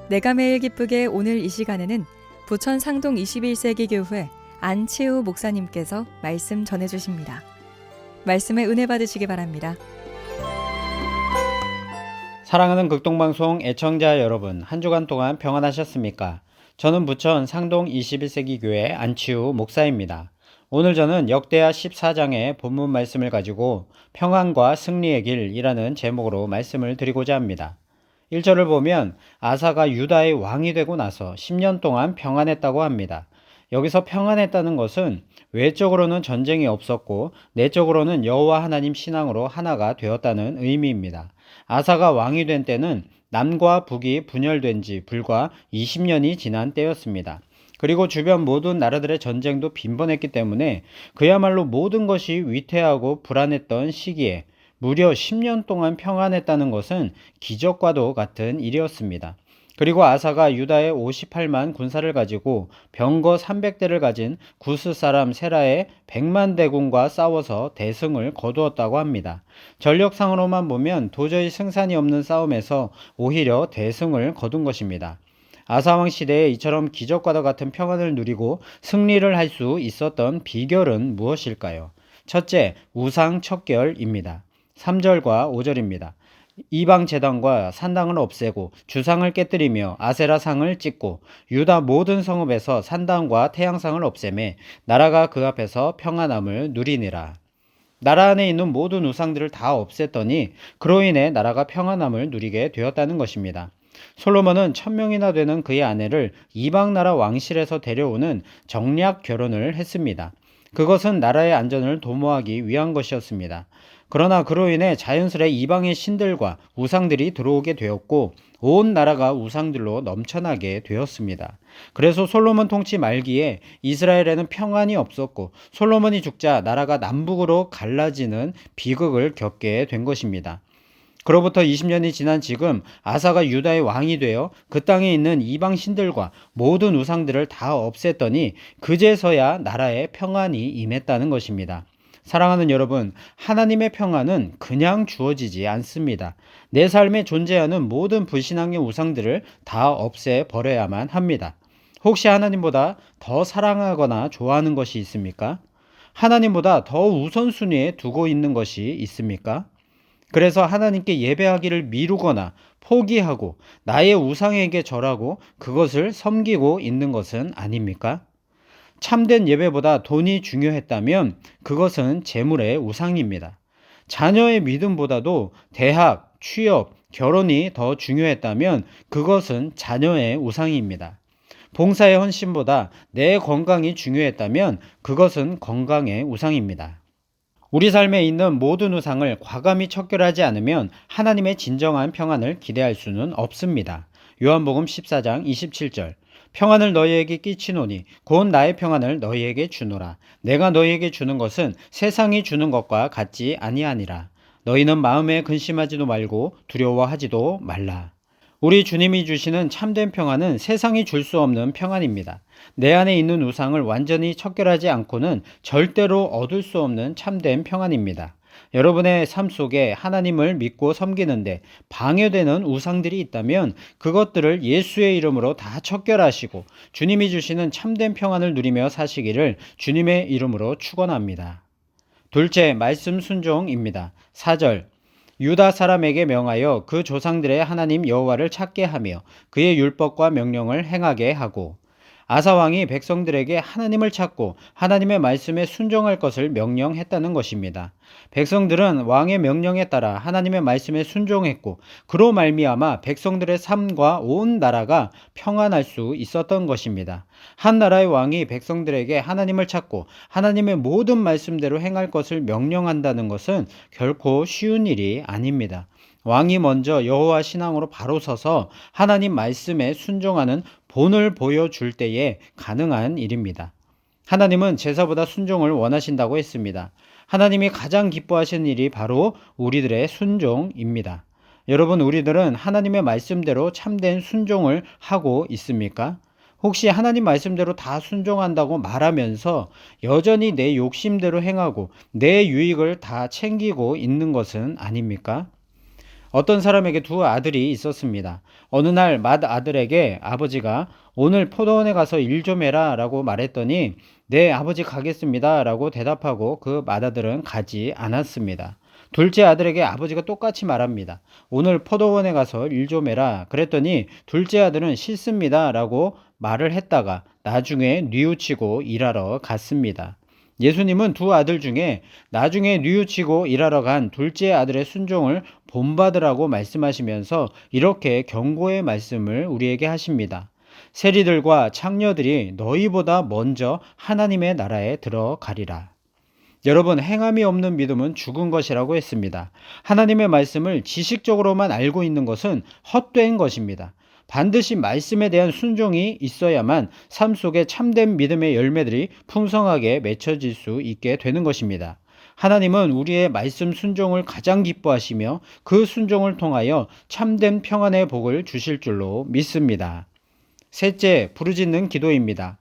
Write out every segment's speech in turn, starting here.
내가 매일 기쁘게 오늘 이 시간에는 부천 상동 21세기 교회 안치우 목사님께서 말씀 전해주십니다. 말씀에 은혜 받으시기 바랍니다. 사랑하는 극동방송 애청자 여러분, 한 주간 동안 평안하셨습니까? 저는 부천 상동 21세기 교회 안치우 목사입니다. 오늘 저는 역대하 14장의 본문 말씀을 가지고 평안과 승리의 길이라는 제목으로 말씀을 드리고자 합니다. 1절을 보면 아사가 유다의 왕이 되고 나서 10년 동안 평안했다고 합니다. 여기서 평안했다는 것은 외적으로는 전쟁이 없었고 내적으로는 여호와 하나님 신앙으로 하나가 되었다는 의미입니다. 아사가 왕이 된 때는 남과 북이 분열된 지 불과 20년이 지난 때였습니다. 그리고 주변 모든 나라들의 전쟁도 빈번했기 때문에 그야말로 모든 것이 위태하고 불안했던 시기에 무려 10년 동안 평안했다는 것은 기적과도 같은 일이었습니다. 그리고 아사가 유다의 58만 군사를 가지고 병거 300대를 가진 구스 사람 세라의 100만 대군과 싸워서 대승을 거두었다고 합니다. 전력상으로만 보면 도저히 승산이 없는 싸움에서 오히려 대승을 거둔 것입니다. 아사왕 시대에 이처럼 기적과도 같은 평안을 누리고 승리를 할 수 있었던 비결은 무엇일까요? 첫째, 우상 척결입니다. 3절과 5절입니다. 이방 제단과 산당을 없애고 주상을 깨뜨리며 아세라상을 찍고 유다 모든 성읍에서 산당과 태양상을 없애매 나라가 그 앞에서 평안함을 누리니라. 나라 안에 있는 모든 우상들을 다 없앴더니 그로 인해 나라가 평안함을 누리게 되었다는 것입니다. 솔로몬은 1000명이나 되는 그의 아내를 이방 나라 왕실에서 데려오는 정략 결혼을 했습니다. 그것은 나라의 안전을 도모하기 위한 것이었습니다. 그러나 그로 인해 자연스레 이방의 신들과 우상들이 들어오게 되었고 온 나라가 우상들로 넘쳐나게 되었습니다. 그래서 솔로몬 통치 말기에 이스라엘에는 평안이 없었고 솔로몬이 죽자 나라가 남북으로 갈라지는 비극을 겪게 된 것입니다. 그로부터 20년이 지난 지금 아사가 유다의 왕이 되어 그 땅에 있는 이방 신들과 모든 우상들을 다 없앴더니 그제서야 나라에 평안이 임했다는 것입니다. 사랑하는 여러분, 하나님의 평안은 그냥 주어지지 않습니다. 내 삶에 존재하는 모든 불신앙의 우상들을 다 없애버려야만 합니다. 혹시 하나님보다 더 사랑하거나 좋아하는 것이 있습니까? 하나님보다 더 우선순위에 두고 있는 것이 있습니까? 그래서 하나님께 예배하기를 미루거나 포기하고 나의 우상에게 절하고 그것을 섬기고 있는 것은 아닙니까? 참된 예배보다 돈이 중요했다면 그것은 재물의 우상입니다. 자녀의 믿음보다도 대학, 취업, 결혼이 더 중요했다면 그것은 자녀의 우상입니다. 봉사의 헌신보다 내 건강이 중요했다면 그것은 건강의 우상입니다. 우리 삶에 있는 모든 우상을 과감히 척결하지 않으면 하나님의 진정한 평안을 기대할 수는 없습니다. 요한복음 14장 27절 평안을 너희에게 끼치노니 곧 나의 평안을 너희에게 주노라. 내가 너희에게 주는 것은 세상이 주는 것과 같지 아니하니라. 너희는 마음에 근심하지도 말고 두려워하지도 말라. 우리 주님이 주시는 참된 평안은 세상이 줄 수 없는 평안입니다. 내 안에 있는 우상을 완전히 척결하지 않고는 절대로 얻을 수 없는 참된 평안입니다. 여러분의 삶 속에 하나님을 믿고 섬기는데 방해되는 우상들이 있다면 그것들을 예수의 이름으로 다 척결하시고 주님이 주시는 참된 평안을 누리며 사시기를 주님의 이름으로 축원합니다. 둘째, 말씀 순종입니다. 4절 유다 사람에게 명하여 그 조상들의 하나님 여호와를 찾게 하며 그의 율법과 명령을 행하게 하고 아사 왕이 백성들에게 하나님을 찾고 하나님의 말씀에 순종할 것을 명령했다는 것입니다. 백성들은 왕의 명령에 따라 하나님의 말씀에 순종했고 그로 말미암아 백성들의 삶과 온 나라가 평안할 수 있었던 것입니다. 한 나라의 왕이 백성들에게 하나님을 찾고 하나님의 모든 말씀대로 행할 것을 명령한다는 것은 결코 쉬운 일이 아닙니다. 왕이 먼저 여호와 신앙으로 바로 서서 하나님 말씀에 순종하는 본을 보여줄 때에 가능한 일입니다. 하나님은 제사보다 순종을 원하신다고 했습니다. 하나님이 가장 기뻐하시는 일이 바로 우리들의 순종입니다. 여러분, 우리들은 하나님의 말씀대로 참된 순종을 하고 있습니까? 혹시 하나님 말씀대로 다 순종한다고 말하면서 여전히 내 욕심대로 행하고 내 유익을 다 챙기고 있는 것은 아닙니까? 어떤 사람에게 두 아들이 있었습니다. 어느 날 맏아들에게 아버지가 오늘 포도원에 가서 일 좀 해라 라고 말했더니 네, 아버지 가겠습니다 라고 대답하고 그 맏아들은 가지 않았습니다. 둘째 아들에게 아버지가 똑같이 말합니다. 오늘 포도원에 가서 일 좀 해라. 그랬더니 둘째 아들은 싫습니다 라고 말을 했다가 나중에 뉘우치고 일하러 갔습니다. 예수님은 두 아들 중에 나중에 뉘우치고 일하러 간 둘째 아들의 순종을 본받으라고 말씀하시면서 이렇게 경고의 말씀을 우리에게 하십니다. 세리들과 창녀들이 너희보다 먼저 하나님의 나라에 들어가리라. 여러분, 행함이 없는 믿음은 죽은 것이라고 했습니다. 하나님의 말씀을 지식적으로만 알고 있는 것은 헛된 것입니다. 반드시 말씀에 대한 순종이 있어야만 삶 속에 참된 믿음의 열매들이 풍성하게 맺혀질 수 있게 되는 것입니다. 하나님은 우리의 말씀 순종을 가장 기뻐하시며 그 순종을 통하여 참된 평안의 복을 주실 줄로 믿습니다. 셋째, 부르짖는 기도입니다.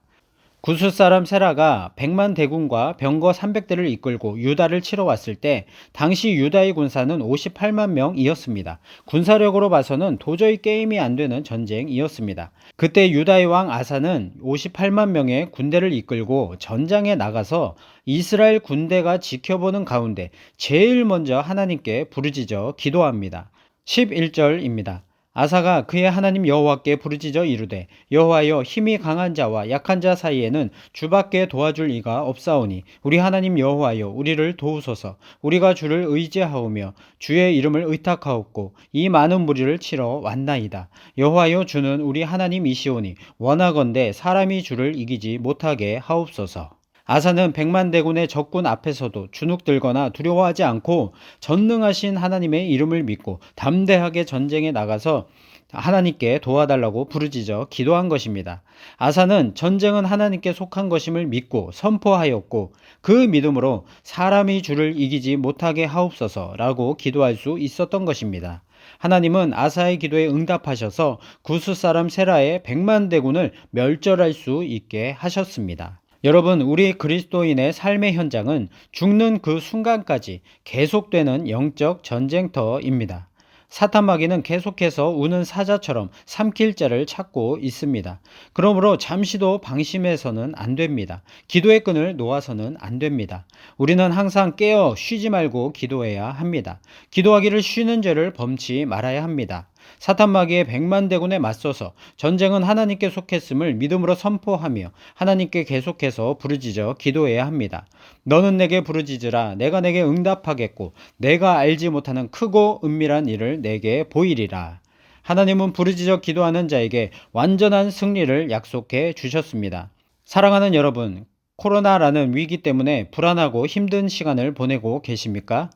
구스 사람 세라가 100만 대군과 병거 300대를 이끌고 유다를 치러 왔을 때 당시 유다의 군사는 58만 명이었습니다. 군사력으로 봐서는 도저히 게임이 안 되는 전쟁이었습니다. 그때 유다의 왕 아사는 58만 명의 군대를 이끌고 전장에 나가서 이스라엘 군대가 지켜보는 가운데 제일 먼저 하나님께 부르짖어 기도합니다. 11절입니다. 아사가 그의 하나님 여호와께 부르짖어 이르되 여호와여, 힘이 강한 자와 약한 자 사이에는 주밖에 도와줄 이가 없사오니 우리 하나님 여호와여, 우리를 도우소서. 우리가 주를 의지하오며 주의 이름을 의탁하옵고 이 많은 무리를 치러 왔나이다. 여호와여, 주는 우리 하나님이시오니 원하건대 사람이 주를 이기지 못하게 하옵소서. 아사는 100만 대군의 적군 앞에서도 주눅들거나 두려워하지 않고 전능하신 하나님의 이름을 믿고 담대하게 전쟁에 나가서 하나님께 도와달라고 부르짖어 기도한 것입니다. 아사는 전쟁은 하나님께 속한 것임을 믿고 선포하였고 그 믿음으로 사람이 주를 이기지 못하게 하옵소서라고 기도할 수 있었던 것입니다. 하나님은 아사의 기도에 응답하셔서 구스 사람 세라의 100만 대군을 멸절할 수 있게 하셨습니다. 여러분, 우리 그리스도인의 삶의 현장은 죽는 그 순간까지 계속되는 영적 전쟁터입니다. 사탄 마귀는 계속해서 우는 사자처럼 삼킬 자를 찾고 있습니다. 그러므로 잠시도 방심해서는 안 됩니다. 기도의 끈을 놓아서는 안 됩니다. 우리는 항상 깨어 쉬지 말고 기도해야 합니다. 기도하기를 쉬는 죄를 범치 말아야 합니다. 사탄 마귀의 100만 대군에 맞서서 전쟁은 하나님께 속했음을 믿음으로 선포하며 하나님께 계속해서 부르짖어 기도해야 합니다. 너는 내게 부르짖으라. 내가 내게 응답하겠고 내가 알지 못하는 크고 은밀한 일을 내게 보이리라. 하나님은 부르짖어 기도하는 자에게 완전한 승리를 약속해 주셨습니다. 사랑하는 여러분, 코로나라는 위기 때문에 불안하고 힘든 시간을 보내고 계십니까?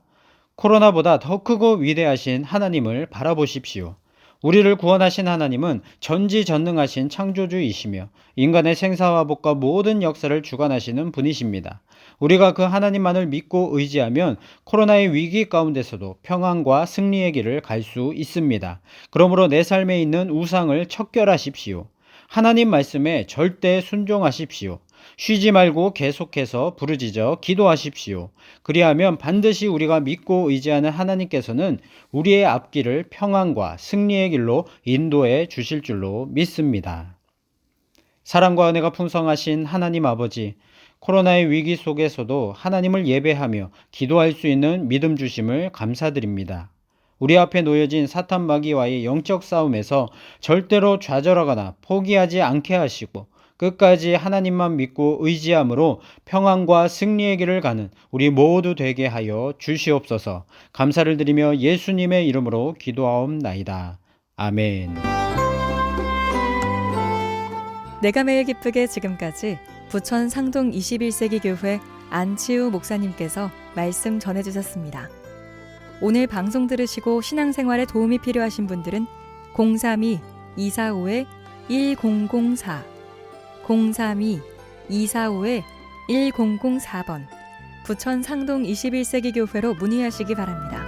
코로나보다 더 크고 위대하신 하나님을 바라보십시오. 우리를 구원하신 하나님은 전지전능하신 창조주이시며 인간의 생사와 복과 모든 역사를 주관하시는 분이십니다. 우리가 그 하나님만을 믿고 의지하면 코로나의 위기 가운데서도 평안과 승리의 길을 갈 수 있습니다. 그러므로 내 삶에 있는 우상을 척결하십시오. 하나님 말씀에 절대 순종하십시오. 쉬지 말고 계속해서 부르짖어 기도하십시오. 그리하면 반드시 우리가 믿고 의지하는 하나님께서는 우리의 앞길을 평안과 승리의 길로 인도해 주실 줄로 믿습니다. 사랑과 은혜가 풍성하신 하나님 아버지, 코로나의 위기 속에서도 하나님을 예배하며 기도할 수 있는 믿음 주심을 감사드립니다. 우리 앞에 놓여진 사탄 마귀와의 영적 싸움에서 절대로 좌절하거나 포기하지 않게 하시고 끝까지 하나님만 믿고 의지함으로 평안과 승리의 길을 가는 우리 모두 되게 하여 주시옵소서. 감사를 드리며 예수님의 이름으로 기도하옵나이다. 아멘. 내가 매일 기쁘게 지금까지 부천 상동 21세기 교회 안치우 목사님께서 말씀 전해주셨습니다. 오늘 방송 들으시고 신앙생활에 도움이 필요하신 분들은 032-245-1004 032-245-1004번 부천 상동 21세기 교회로 문의하시기 바랍니다.